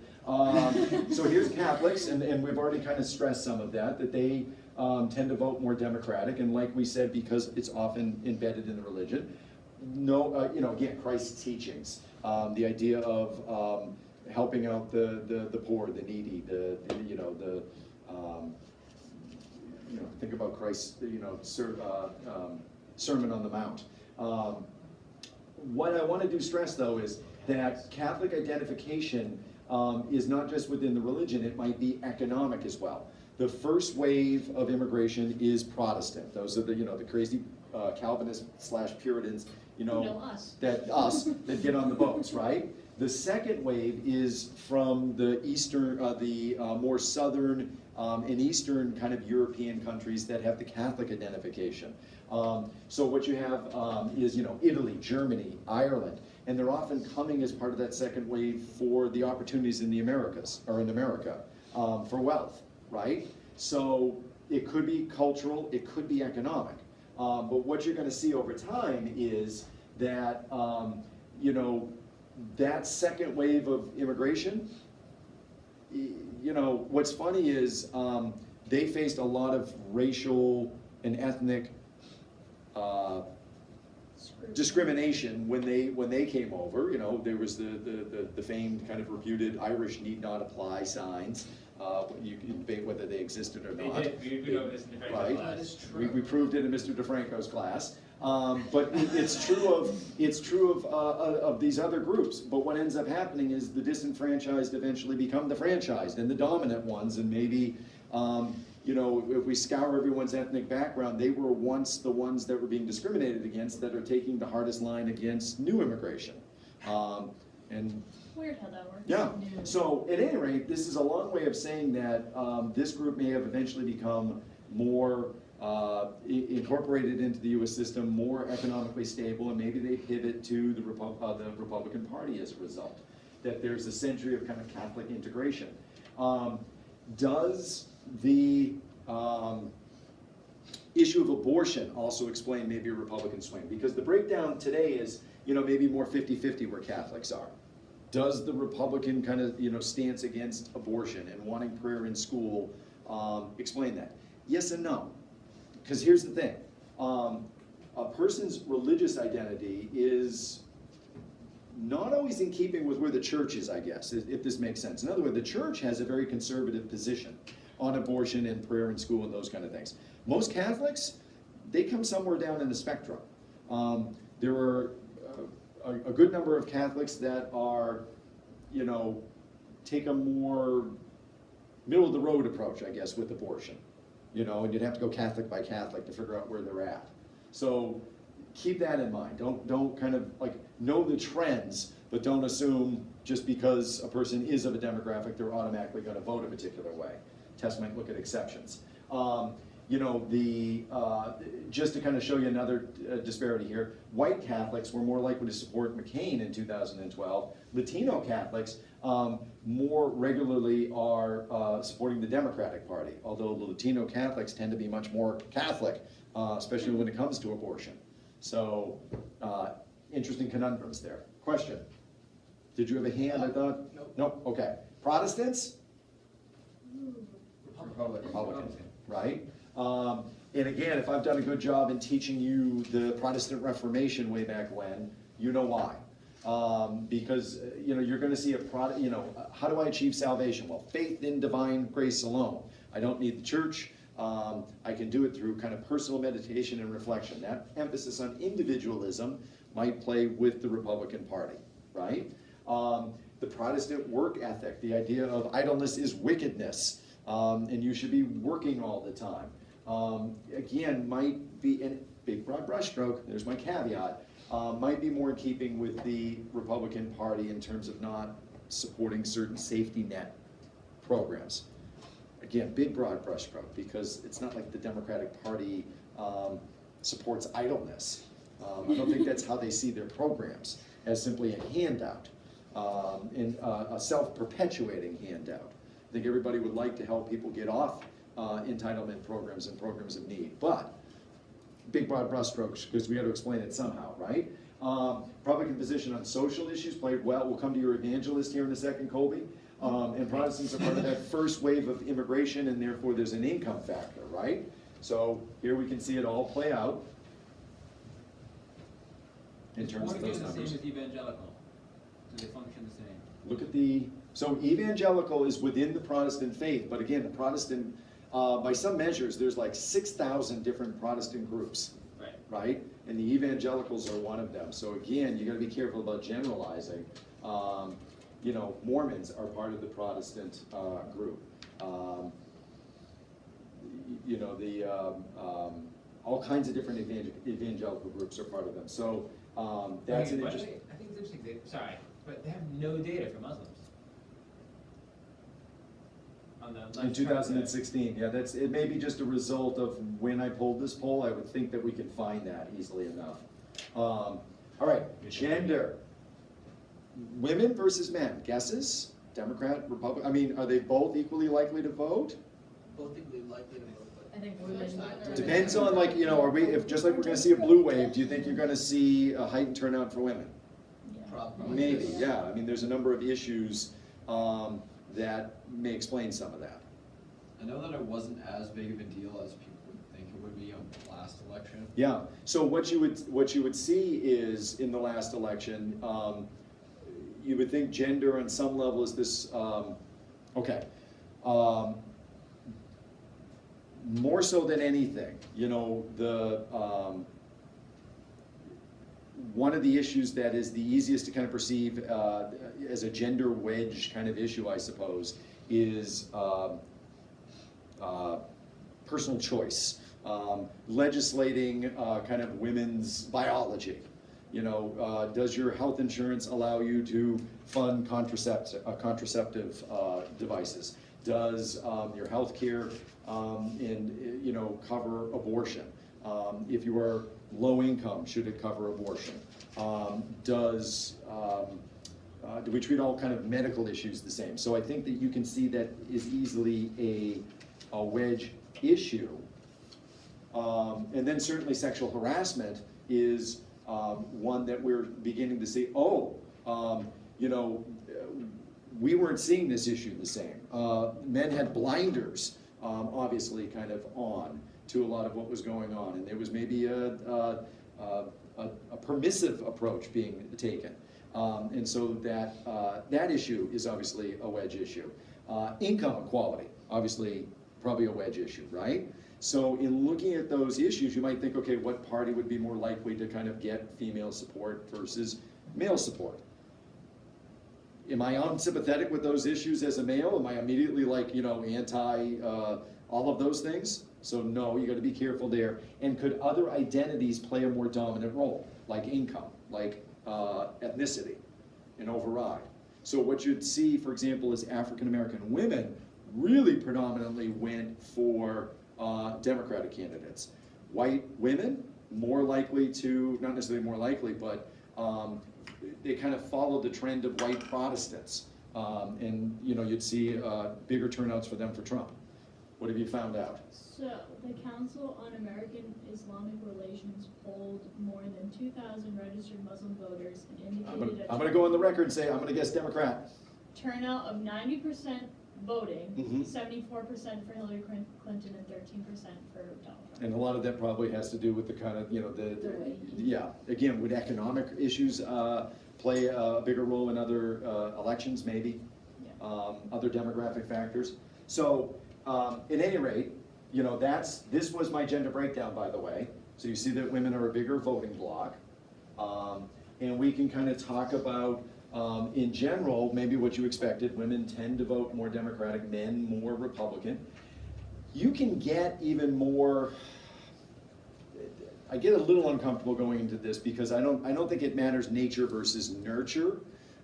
So here's Catholics, and we've already kind of stressed some of that they tend to vote more Democratic, and like we said, because it's often embedded in the religion. Again, Christ's teachings, the idea of helping out the poor, the needy, think about Christ's, Sermon on the Mount. What I want to do stress, though, is that Catholic identification is not just within the religion, it might be economic as well. The first wave of immigration is Protestant. Those are the crazy Calvinists / Puritans, us. that get on the boats, right? The second wave is from the eastern, more southern and eastern kind of European countries that have the Catholic identification. So what you have is, Italy, Germany, Ireland, and they're often coming as part of that second wave for the opportunities in the Americas, or in America, for wealth, right? So it could be cultural, it could be economic. But what you're gonna see over time is that, that second wave of immigration, what's funny is they faced a lot of racial and ethnic discrimination when they came over. There was the famed kind of reputed Irish need not apply signs. You can debate whether they existed or not. They did. We know this in the Right. That is true. We proved it in Mr. DeFranco's class. But it's true of these other groups. But what ends up happening is the disenfranchised eventually become the franchised and the dominant ones. And maybe, if we scour everyone's ethnic background, they were once the ones that were being discriminated against that are taking the hardest line against new immigration. And Weird how that works. yeah, so at any rate, this is a long way of saying that this group may have eventually become more incorporated into the U.S. system, more economically stable, and maybe they pivot to the Republican Party as a result. That there's a century of kind of Catholic integration. Does the issue of abortion also explain maybe a Republican swing? Because the breakdown today is, maybe more 50-50 where Catholics are. Does the Republican kind of, stance against abortion and wanting prayer in school explain that? Yes and no. Because here's the thing. A person's religious identity is not always in keeping with where the church is, I guess, if this makes sense. In other words, the church has a very conservative position on abortion and prayer in school and those kind of things. Most Catholics, they come somewhere down in the spectrum. There are a good number of Catholics that are, you know, take a more middle of the road approach, I guess, with abortion. You know, and you'd have to go Catholic by Catholic to figure out where they're at. So keep that in mind. Don't kind of like know the trends, but don't assume just because a person is of a demographic, they're automatically going to vote a particular way. Test might look at exceptions. You know, just to kind of show you another disparity here, white Catholics were more likely to support McCain in 2012. Latino Catholics more regularly are supporting the Democratic Party, although the Latino Catholics tend to be much more Catholic, especially when it comes to abortion. So, interesting conundrums there. Question? Did you have a hand, I thought? Nope. Nope, okay. Protestants? Republican. Republicans, right? And again, if I've done a good job in teaching you the Protestant Reformation way back when, you know why. Because you know, you're going to see how do I achieve salvation? Well, faith in divine grace alone. I don't need the church. I can do it through kind of personal meditation and reflection. That emphasis on individualism might play with the Republican Party, right? The Protestant work ethic, the idea of idleness is wickedness, and you should be working all the time. Again, might be, in big broad brushstroke, there's my caveat, might be more in keeping with the Republican Party in terms of not supporting certain safety net programs. Again, big broad brushstroke, because it's not like the Democratic Party supports idleness. I don't think that's how they see their programs, as simply a handout, and a self-perpetuating handout. I think everybody would like to help people get off entitlement programs and programs of need, but big broad brushstrokes, because we got to explain it somehow, right? Republican position on social issues played well. We'll come to your evangelist here in a second, Colby. And Protestants are part of that first wave of immigration, and therefore there's an income factor, right? So here we can see it all play out in terms of those numbers. The same as evangelical? Do they function the same? Look at so evangelical is within the Protestant faith, but again, the Protestant, by some measures, there's like 6,000 different Protestant groups, right? And the evangelicals are one of them. So again, you got to be careful about generalizing. You know, Mormons are part of the Protestant group. You know, all kinds of different evangelical groups are part of them. So that's an interesting. I think it's interesting. But they have no data for Muslims. On the left In 2016, yeah, it may be just a result of when I pulled this poll. I would think that we can find that easily enough. All right, gender. Women versus men. Guesses? Democrat, Republican? I mean, are they both equally likely to vote? Both equally likely to vote, but. I think women. Depends on, like, you know, just like we're gonna see a blue wave, do you think you're gonna see a heightened turnout for women? Probably. Maybe, yeah. I mean, there's a number of issues that may explain some of that. I know that it wasn't as big of a deal as people would think it would be on the last election. Yeah, so what you would see is, in the last election, you would think gender on some level is this, more so than anything, you know, one of the issues that is the easiest to kind of perceive as a gender wedge kind of issue, I suppose, is personal choice, legislating kind of women's biology. You know, does your health insurance allow you to fund contraceptive devices? Does your health care cover abortion? If you are low income, should it cover abortion? Do we treat all kind of medical issues the same? So I think that you can see that is easily a wedge issue. And then certainly sexual harassment is one that we're beginning to see, we weren't seeing this issue the same. Men had blinders, obviously, kind of on to a lot of what was going on, and there was maybe a permissive approach being taken. And so that issue is obviously a wedge issue. Income equality, obviously, probably a wedge issue, right? So in looking at those issues, you might think, okay, what party would be more likely to kind of get female support versus male support? Am I unsympathetic with those issues as a male? Am I immediately like, anti all of those things? So no, you gotta be careful there. And could other identities play a more dominant role, like income, like ethnicity, and override? So what you'd see, for example, is African American women really predominantly went for Democratic candidates. White women, more likely to, not necessarily more likely, but they kind of followed the trend of white Protestants. And you'd see bigger turnouts for them for Trump. What have you found out? So, the Council on American Islamic Relations polled more than 2,000 registered Muslim voters and indicated I'm gonna go on the record and say, I'm gonna guess Democrat. turnout of 90% voting, Mhm. 74% for Hillary Clinton and 13% for Donald Trump. And a lot of that probably has to do with the kind of, The way he- yeah, again, would economic issues play a bigger role in other elections, maybe? Yeah. Other demographic factors. So, at any rate, this was my gender breakdown, by the way. So you see that women are a bigger voting bloc. And we can kind of talk about, in general, maybe what you expected. Women tend to vote more Democratic, men more Republican. You can get even more, I get a little uncomfortable going into this because I don't think it matters nature versus nurture.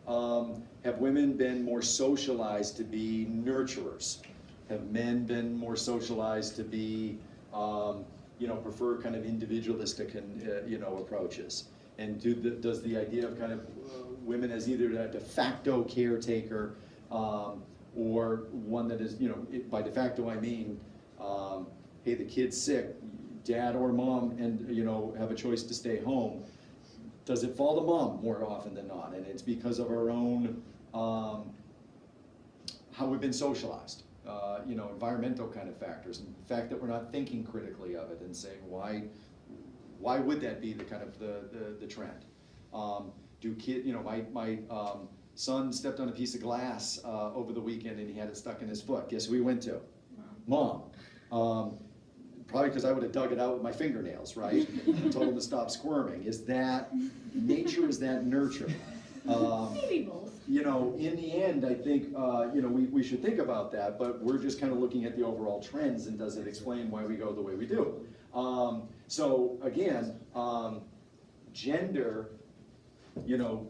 Have women been more socialized to be nurturers? Have men been more socialized to be, prefer kind of individualistic and, approaches? And does the idea of kind of women as either a de facto caretaker or one that is, by de facto I mean, hey, the kid's sick, dad or mom, and have a choice to stay home. Does it fall to mom more often than not? And it's because of our own how we've been socialized. Environmental kind of factors, and the fact that we're not thinking critically of it and saying why would that be the kind of the trend? My son stepped on a piece of glass over the weekend and he had it stuck in his foot. Guess who he went to? Mom. Probably because I would have dug it out with my fingernails, right? And told him to stop squirming. Is that nature? Is that nurture? Maybe both. In the end, I think, we should think about that, but we're just kind of looking at the overall trends and does it explain why we go the way we do? So again, gender,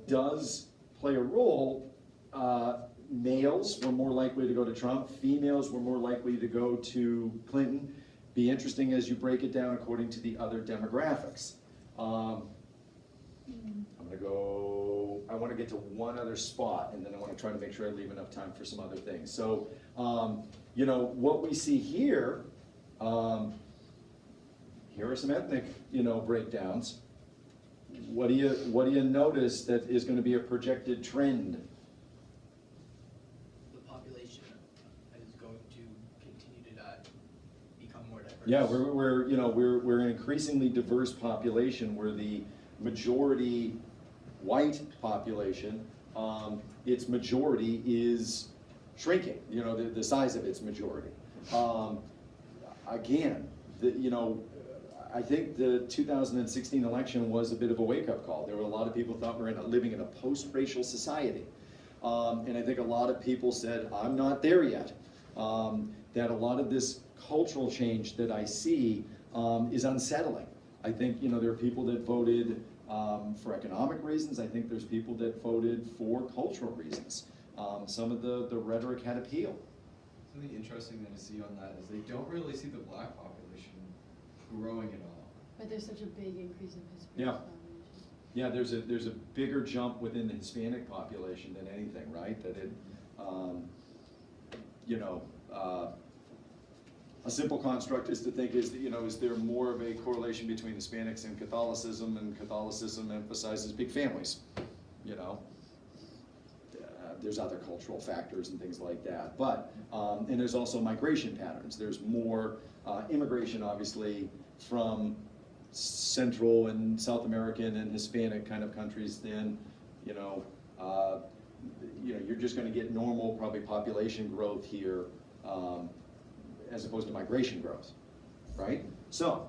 does play a role. Males were more likely to go to Trump, females were more likely to go to Clinton. Be interesting as you break it down according to the other demographics. I want to get to one other spot, and then I want to try to make sure I leave enough time for some other things. So, what we see here, here are some ethnic, breakdowns. What do you notice that is going to be a projected trend? The population is going to continue to become more diverse. Yeah, we're an increasingly diverse population. We're the majority white population. Its majority is shrinking. The size of its majority. Again, I think the 2016 election was a bit of a wake-up call. There were a lot of people who thought we're living in a post-racial society. And I think a lot of people said, I'm not there yet. That a lot of this cultural change that I see is unsettling. I think, there are people that voted for economic reasons. I think there's people that voted for cultural reasons. Some of the rhetoric had appeal. Something interesting that I see on that is they don't really see the black population growing at all. But there's such a big increase in Hispanic Yeah. domination. Yeah, there's a bigger jump within the Hispanic population than anything, right? That it, a simple construct is to think is there more of a correlation between Hispanics and Catholicism emphasizes big families, There's other cultural factors and things like that, but, and there's also migration patterns. There's more immigration, obviously, from Central and South American and Hispanic kind of countries than, you're just gonna get normal, probably population growth here, as opposed to migration growth. right? So,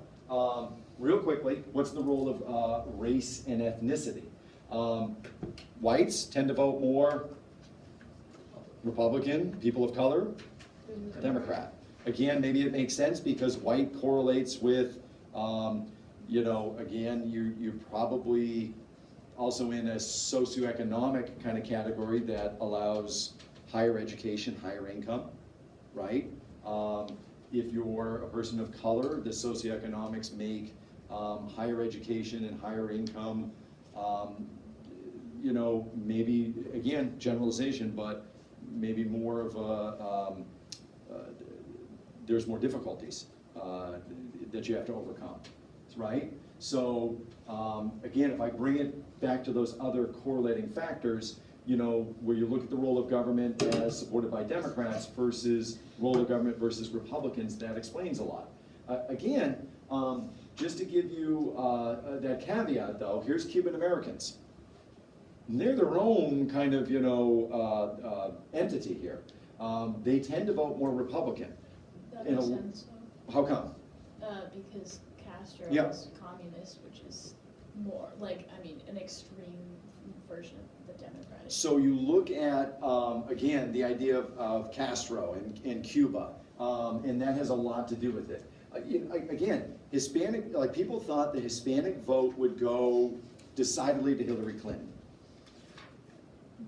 real quickly, what's the role of race and ethnicity? Whites tend to vote more Republican, people of color, Democrat. Again, maybe it makes sense because white correlates with, you know, again, you're probably also in a socioeconomic kind of category that allows higher education, higher income, right? If you're a person of color, the socioeconomics make higher education and higher income, you know, maybe, again, generalization, but maybe more of a, there's more difficulties that you have to overcome, right? So, again, if I bring it back to those other correlating factors, you know, where you look at the role of government as supported by Democrats versus role of government versus Republicans, that explains a lot. Again, just to give you that caveat though, here's Cuban Americans. And they're their own kind of, you know, entity here. They tend to vote more Republican. That In makes a- sense, How come? because Castro Yeah. was communist, which is more, like, I mean, an extreme version of the Democratic. So you look at, again, the idea of Castro in Cuba, and that has a lot to do with it. Again, Hispanic, like people thought the Hispanic vote would go decidedly to Hillary Clinton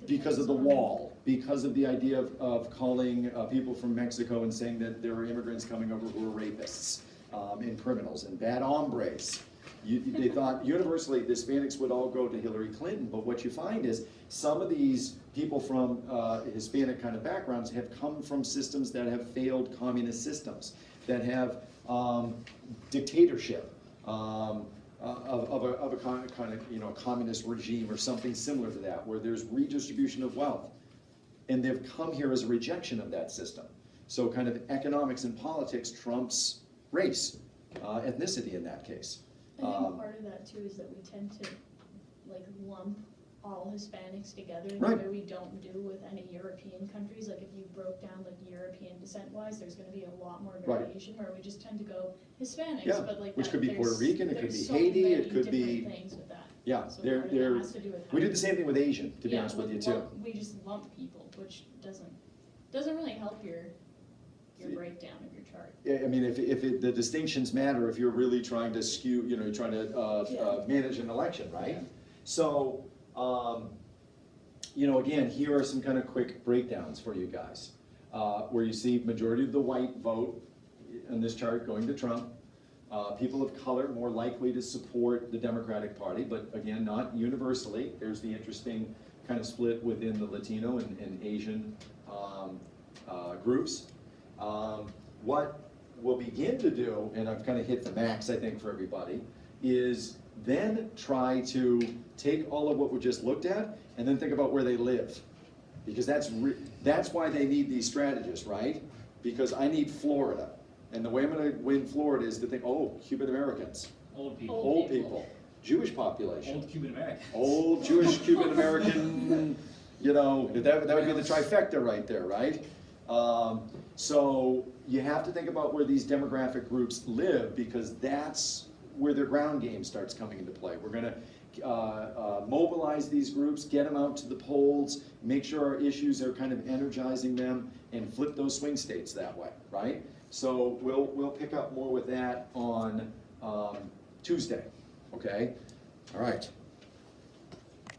because of the wall, because of the idea of calling people from Mexico and saying that there were immigrants coming over who were rapists and criminals and bad hombres. They thought universally the Hispanics would all go to Hillary Clinton, but what you find is some of these people from Hispanic kind of backgrounds have come from systems that have failed communist systems, that have dictatorship of a kind of, you know, communist regime or something similar to that, where there's redistribution of wealth. And they've come here as a rejection of that system. So kind of economics and politics trumps race, ethnicity in that case. I think part of that too is that we tend to like lump all Hispanics together in Right. a way we don't do with any European countries. Like if you broke down like European descent wise, there's gonna be a lot more Right. variation where we just tend to go Hispanics, Yeah, but like which that, could be Puerto there's- Rican, it could there's be so Haiti, many it could be- different things with that. Yeah, So they're, part of it has to do with we how did the same thing with Asian, to be yeah, honest with you like, too. we just lump people, which doesn't really help your breakdown of your chart. Yeah, I mean, if the distinctions matter, if you're really trying to skew, you know, you're trying to Yeah. manage an election, right? So, you know, again, here are some kind of quick breakdowns for you guys. Where you see majority of the white vote in this chart going to Trump. People of color more likely to support the Democratic Party, but again, not universally. There's the interesting kind of split within the Latino and Asian groups. What we'll begin to do, and I've kind of hit the max, I think, for everybody, is then try to take all of what we just looked at and then think about where they live. Because that's why they need these strategists, right? Because I need Florida. And the way I'm gonna win Florida is to think, oh, Cuban Americans, Old people. old people, Jewish population. Old Cuban American. Old Jewish Cuban American, you know, that would be the trifecta right there, right? So you have to think about where these demographic groups live because that's where their ground game starts coming into play. We're gonna mobilize these groups, get them out to the polls, make sure our issues are kind of energizing them and flip those swing states that way, right? So we'll pick up more with that on Tuesday, okay? All right.